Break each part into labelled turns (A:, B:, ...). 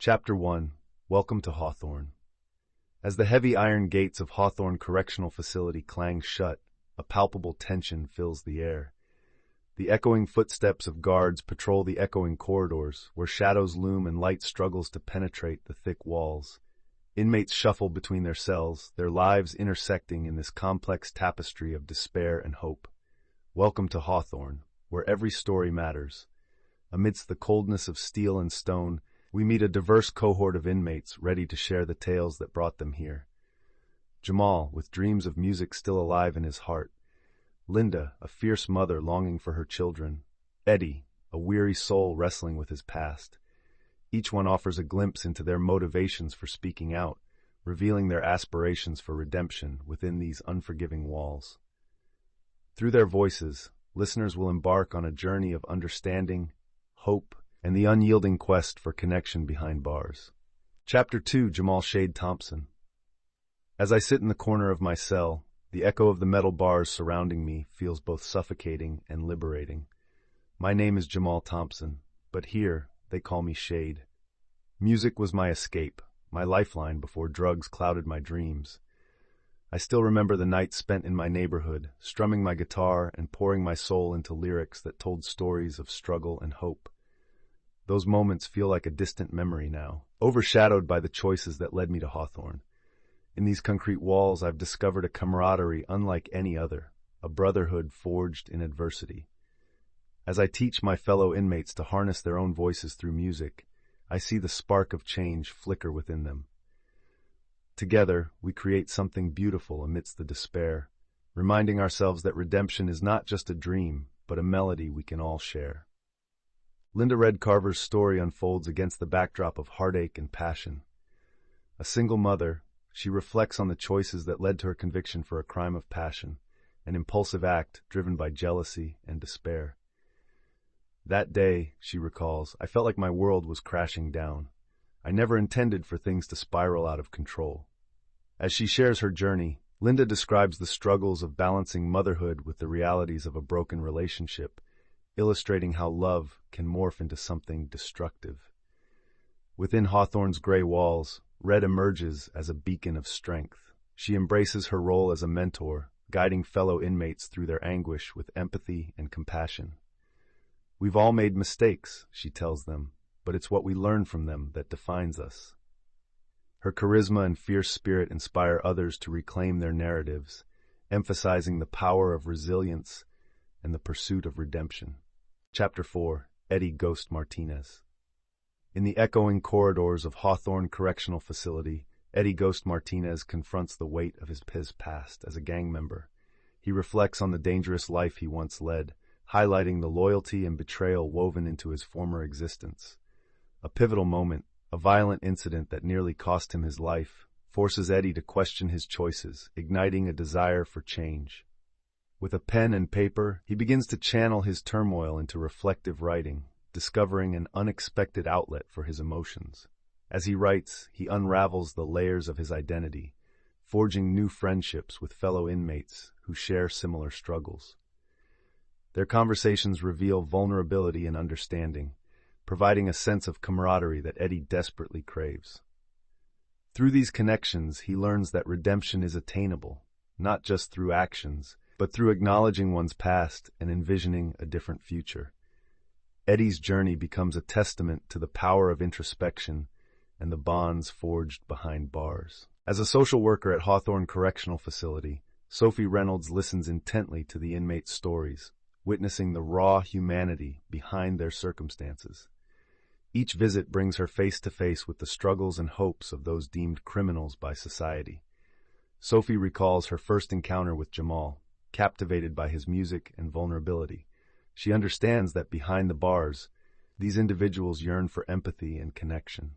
A: Chapter 1. Welcome to Hawthorne. As the heavy iron gates of Hawthorne Correctional Facility clang shut, a palpable tension fills the air. The echoing footsteps of guards patrol the echoing corridors, where shadows loom and light struggles to penetrate the thick walls. Inmates shuffle between their cells, their lives intersecting in this complex tapestry of despair and hope. Welcome to Hawthorne, where every story matters. Amidst the coldness of steel and stone, we meet a diverse cohort of inmates ready to share the tales that brought them here. Jamal, with dreams of music still alive in his heart. Linda, a fierce mother longing for her children. Eddie, a weary soul wrestling with his past. Each one offers a glimpse into their motivations for speaking out, revealing their aspirations for redemption within these unforgiving walls. Through their voices, listeners will embark on a journey of understanding, hope, and the unyielding quest for connection behind bars. Chapter 2. Jamal Shade Thompson. As I sit in the corner of my cell, the echo of the metal bars surrounding me feels both suffocating and liberating. My name is Jamal Thompson, but here they call me Shade. Music was my escape, my lifeline before drugs clouded my dreams. I still remember the nights spent in my neighborhood, strumming my guitar and pouring my soul into lyrics that told stories of struggle and hope. Those moments feel like a distant memory now, overshadowed by the choices that led me to Hawthorne. In these concrete walls, I've discovered a camaraderie unlike any other, a brotherhood forged in adversity. As I teach my fellow inmates to harness their own voices through music, I see the spark of change flicker within them. Together, we create something beautiful amidst the despair, reminding ourselves that redemption is not just a dream, but a melody we can all share. Linda Red Carver's story unfolds against the backdrop of heartache and passion. A single mother, she reflects on the choices that led to her conviction for a crime of passion, an impulsive act driven by jealousy and despair. That day, she recalls, I felt like my world was crashing down. I never intended for things to spiral out of control. As she shares her journey, Linda describes the struggles of balancing motherhood with the realities of a broken relationship, illustrating how love can morph into something destructive. Within Hawthorne's gray walls, Red emerges as a beacon of strength. She embraces her role as a mentor, guiding fellow inmates through their anguish with empathy and compassion. We've all made mistakes, she tells them, but it's what we learn from them that defines us. Her charisma and fierce spirit inspire others to reclaim their narratives, emphasizing the power of resilience and the pursuit of redemption. Chapter 4. Eddie Ghost Martinez. In the echoing corridors of Hawthorne Correctional Facility, Eddie Ghost Martinez confronts the weight of his past as a gang member. He reflects on the dangerous life he once led, highlighting the loyalty and betrayal woven into his former existence. A pivotal moment, a violent incident that nearly cost him his life, forces Eddie to question his choices, igniting a desire for change. With a pen and paper, he begins to channel his turmoil into reflective writing, discovering an unexpected outlet for his emotions. As he writes, he unravels the layers of his identity, forging new friendships with fellow inmates who share similar struggles. Their conversations reveal vulnerability and understanding, providing a sense of camaraderie that Eddie desperately craves. Through these connections, he learns that redemption is attainable, not just through actions, but through acknowledging one's past and envisioning a different future. Eddie's journey becomes a testament to the power of introspection and the bonds forged behind bars. As a social worker at Hawthorne Correctional Facility, Sophie Reynolds listens intently to the inmates' stories, witnessing the raw humanity behind their circumstances. Each visit brings her face to face with the struggles and hopes of those deemed criminals by society. Sophie recalls her first encounter with Jamal, captivated by his music and vulnerability. She understands that behind the bars, these individuals yearn for empathy and connection.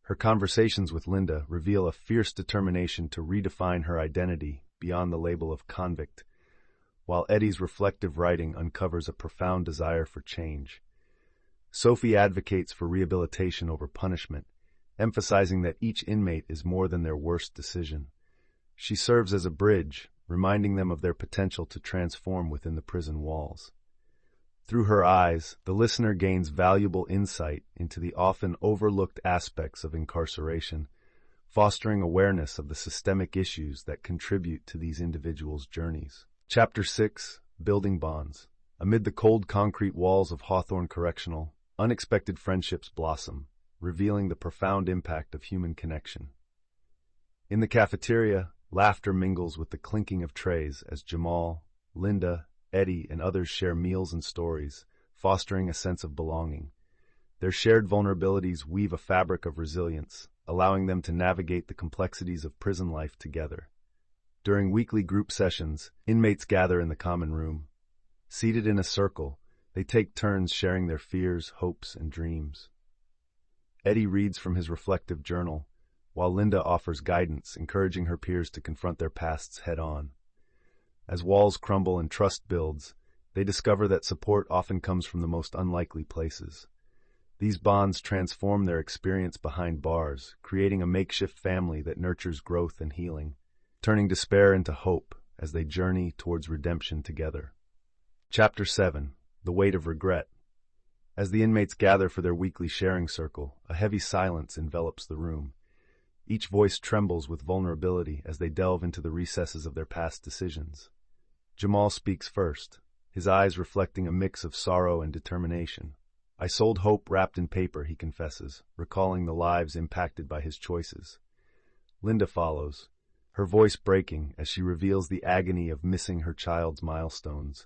A: Her conversations with Linda reveal a fierce determination to redefine her identity beyond the label of convict, while Eddie's reflective writing uncovers a profound desire for change. Sophie advocates for rehabilitation over punishment, emphasizing that each inmate is more than their worst decision. She serves as a bridge, reminding them of their potential to transform within the prison walls. Through her eyes, the listener gains valuable insight into the often overlooked aspects of incarceration, fostering awareness of the systemic issues that contribute to these individuals' journeys. Chapter 6: Building Bonds. Amid the cold concrete walls of Hawthorne Correctional, unexpected friendships blossom, revealing the profound impact of human connection. In the cafeteria, laughter mingles with the clinking of trays as Jamal, Linda, Eddie, and others share meals and stories, fostering a sense of belonging. Their shared vulnerabilities weave a fabric of resilience, allowing them to navigate the complexities of prison life together. During weekly group sessions, inmates gather in the common room. Seated in a circle, they take turns sharing their fears, hopes, and dreams. Eddie reads from his reflective journal, while Linda offers guidance, encouraging her peers to confront their pasts head-on. As walls crumble and trust builds, they discover that support often comes from the most unlikely places. These bonds transform their experience behind bars, creating a makeshift family that nurtures growth and healing, turning despair into hope as they journey towards redemption together. Chapter 7: The Weight of Regret. As the inmates gather for their weekly sharing circle, a heavy silence envelops the room. Each voice trembles with vulnerability as they delve into the recesses of their past decisions. Jamal speaks first, his eyes reflecting a mix of sorrow and determination. "I sold hope wrapped in paper," he confesses, recalling the lives impacted by his choices. Linda follows, her voice breaking as she reveals the agony of missing her child's milestones.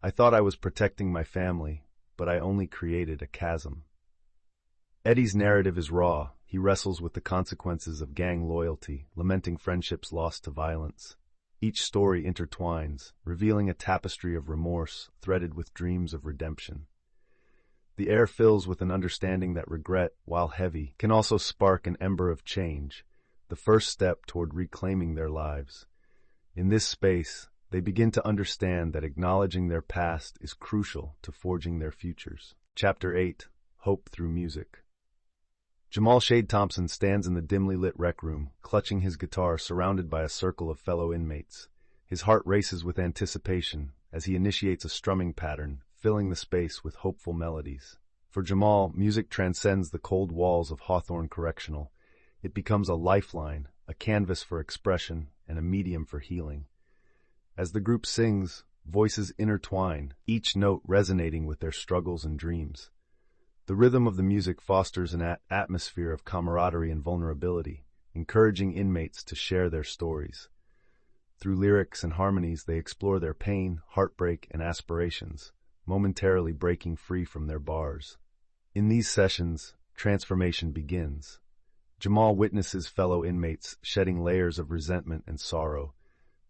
A: "I thought I was protecting my family, but I only created a chasm." Eddie's narrative is raw. He wrestles with the consequences of gang loyalty, lamenting friendships lost to violence. Each story intertwines, revealing a tapestry of remorse threaded with dreams of redemption. The air fills with an understanding that regret, while heavy, can also spark an ember of change, the first step toward reclaiming their lives. In this space, they begin to understand that acknowledging their past is crucial to forging their futures. Chapter 8: Hope Through Music. Jamal Shade Thompson stands in the dimly lit rec room, clutching his guitar surrounded by a circle of fellow inmates. His heart races with anticipation as he initiates a strumming pattern, filling the space with hopeful melodies. For Jamal, music transcends the cold walls of Hawthorne Correctional. It becomes a lifeline, a canvas for expression, and a medium for healing. As the group sings, voices intertwine, each note resonating with their struggles and dreams. The rhythm of the music fosters an atmosphere of camaraderie and vulnerability, encouraging inmates to share their stories. Through lyrics and harmonies, they explore their pain, heartbreak, and aspirations, momentarily breaking free from their bars. In these sessions, transformation begins. Jamal witnesses fellow inmates shedding layers of resentment and sorrow,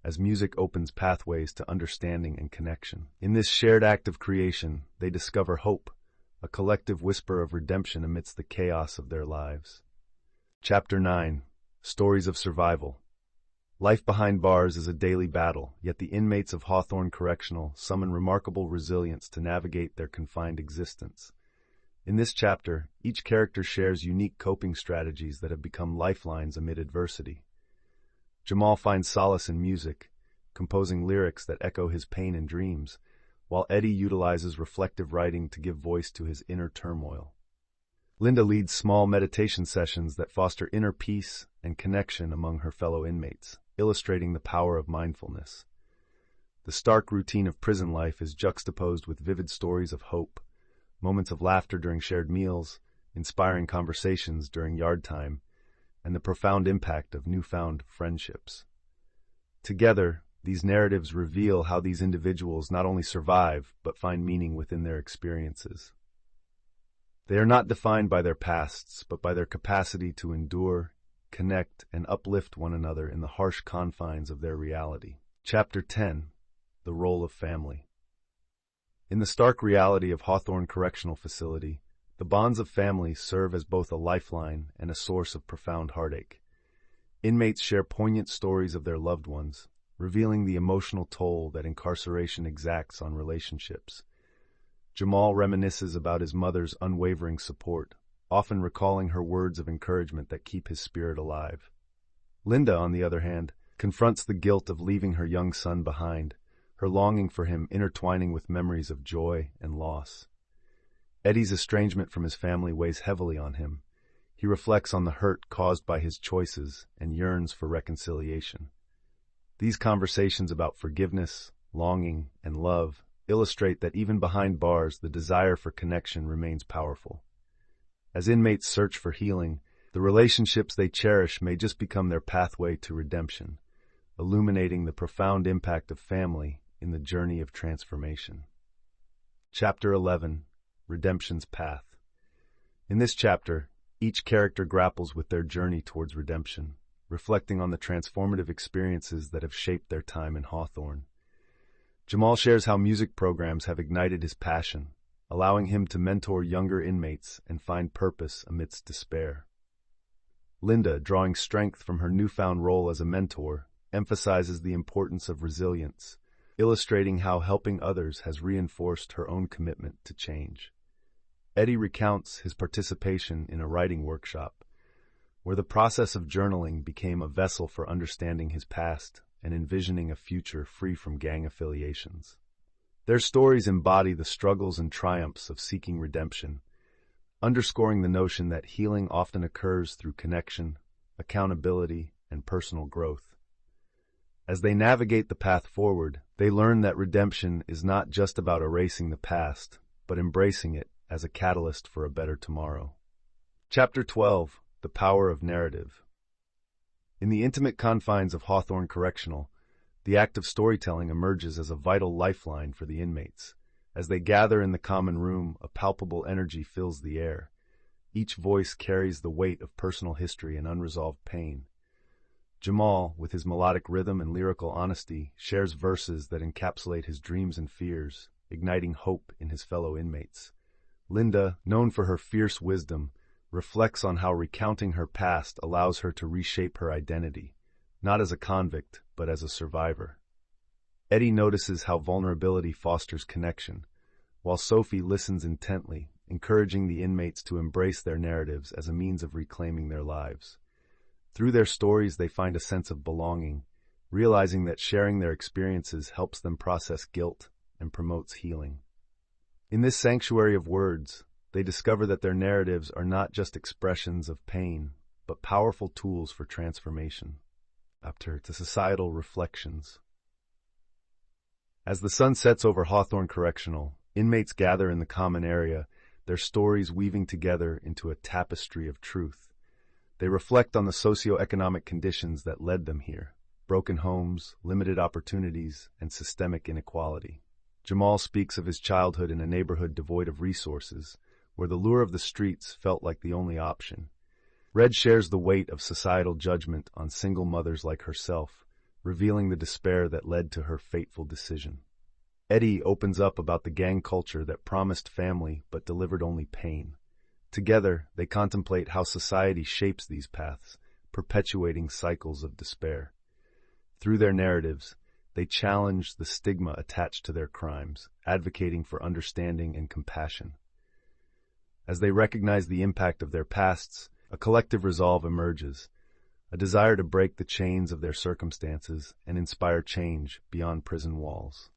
A: as music opens pathways to understanding and connection. In this shared act of creation, they discover hope, a collective whisper of redemption amidst the chaos of their lives. Chapter 9: Stories of Survival. Life behind bars is a daily battle, yet the inmates of Hawthorne Correctional summon remarkable resilience to navigate their confined existence. In this chapter, each character shares unique coping strategies that have become lifelines amid adversity. Jamal finds solace in music, composing lyrics that echo his pain and dreams, while Eddie utilizes reflective writing to give voice to his inner turmoil. Linda leads small meditation sessions that foster inner peace and connection among her fellow inmates, illustrating the power of mindfulness. The stark routine of prison life is juxtaposed with vivid stories of hope, moments of laughter during shared meals, inspiring conversations during yard time, and the profound impact of newfound friendships. Together, these narratives reveal how these individuals not only survive, but find meaning within their experiences. They are not defined by their pasts, but by their capacity to endure, connect, and uplift one another in the harsh confines of their reality. Chapter 10: The Role of Family. In the stark reality of Hawthorne Correctional Facility, the bonds of family serve as both a lifeline and a source of profound heartache. Inmates share poignant stories of their loved ones, revealing the emotional toll that incarceration exacts on relationships. Jamal reminisces about his mother's unwavering support, often recalling her words of encouragement that keep his spirit alive. Linda, on the other hand, confronts the guilt of leaving her young son behind, her longing for him intertwining with memories of joy and loss. Eddie's estrangement from his family weighs heavily on him. He reflects on the hurt caused by his choices and yearns for reconciliation. These conversations about forgiveness, longing, and love illustrate that even behind bars, the desire for connection remains powerful. As inmates search for healing, the relationships they cherish may just become their pathway to redemption, illuminating the profound impact of family in the journey of transformation. Chapter 11: Redemption's Path. In this chapter, each character grapples with their journey towards redemption, reflecting on the transformative experiences that have shaped their time in Hawthorne. Jamal shares how music programs have ignited his passion, allowing him to mentor younger inmates and find purpose amidst despair. Linda, drawing strength from her newfound role as a mentor, emphasizes the importance of resilience, illustrating how helping others has reinforced her own commitment to change. Eddie recounts his participation in a writing workshop, where the process of journaling became a vessel for understanding his past and envisioning a future free from gang affiliations. Their stories embody the struggles and triumphs of seeking redemption, underscoring the notion that healing often occurs through connection, accountability, and personal growth. As they navigate the path forward, they learn that redemption is not just about erasing the past, but embracing it as a catalyst for a better tomorrow. Chapter 12: The Power of Narrative. In the intimate confines of Hawthorne Correctional, the act of storytelling emerges as a vital lifeline for the inmates. As they gather in the common room, a palpable energy fills the air. Each voice carries the weight of personal history and unresolved pain. Jamal, with his melodic rhythm and lyrical honesty, shares verses that encapsulate his dreams and fears, igniting hope in his fellow inmates. Linda, known for her fierce wisdom, reflects on how recounting her past allows her to reshape her identity, not as a convict, but as a survivor. Eddie notices how vulnerability fosters connection, while Sophie listens intently, encouraging the inmates to embrace their narratives as a means of reclaiming their lives. Through their stories, they find a sense of belonging, realizing that sharing their experiences helps them process guilt and promotes healing. In this sanctuary of words, they discover that their narratives are not just expressions of pain, but powerful tools for transformation. After to societal reflections. As the sun sets over Hawthorne Correctional, inmates gather in the common area, their stories weaving together into a tapestry of truth. They reflect on the socio-economic conditions that led them here: broken homes, limited opportunities, and systemic inequality. Jamal speaks of his childhood in a neighborhood devoid of resources, where the lure of the streets felt like the only option. Red shares the weight of societal judgment on single mothers like herself, revealing the despair that led to her fateful decision. Eddie opens up about the gang culture that promised family but delivered only pain. Together, they contemplate how society shapes these paths, perpetuating cycles of despair. Through their narratives, they challenge the stigma attached to their crimes, advocating for understanding and compassion. As they recognize the impact of their pasts, a collective resolve emerges, a desire to break the chains of their circumstances and inspire change beyond prison walls.